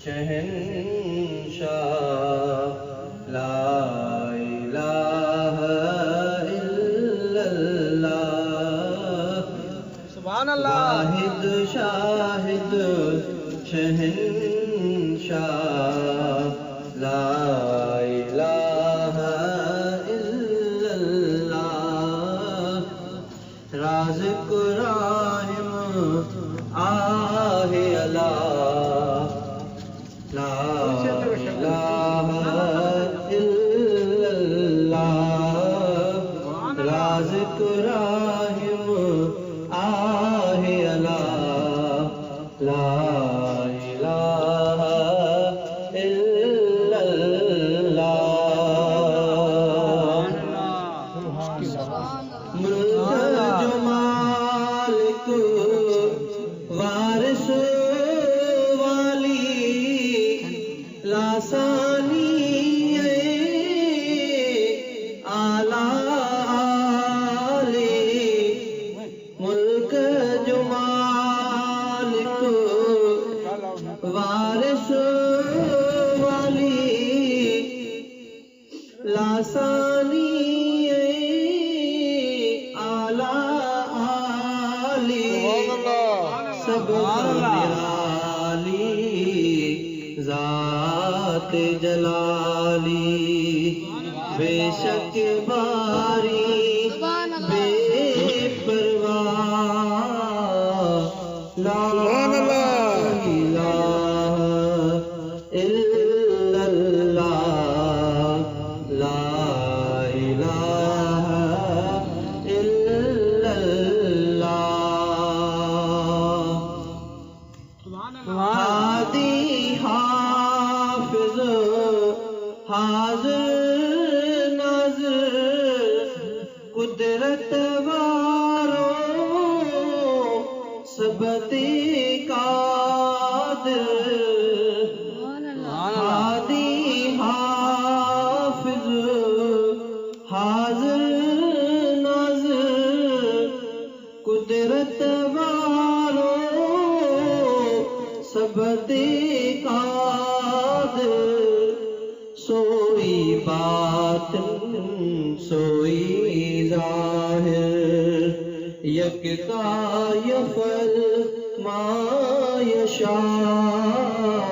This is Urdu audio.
شہنشاہ لا الہ الا اللہ سبحان اللہ واحد شاہد شہنشاہ لا الہ الا اللہ رازق راحم آہ اللہ لا الہ الا اللہ رازق راحم آہ اللہ لا الہ الا اللہ ملک جو مالک وارث والی لاسانی آلی ملک جو مالک وارث والی لاسانی سب نرالی ذات جلالی بے شک باری بے پرواہ لا الہ الا اللہ لا الہ الا اللہ ہادی حافظ حاضر ناظر قدرت واروں سبتی قادر ہادی حافظ حاضر ناظر قدرت واروں سبتی قادر سوئی باطن سوئی ظاہر یکتا یفعل ما یشاء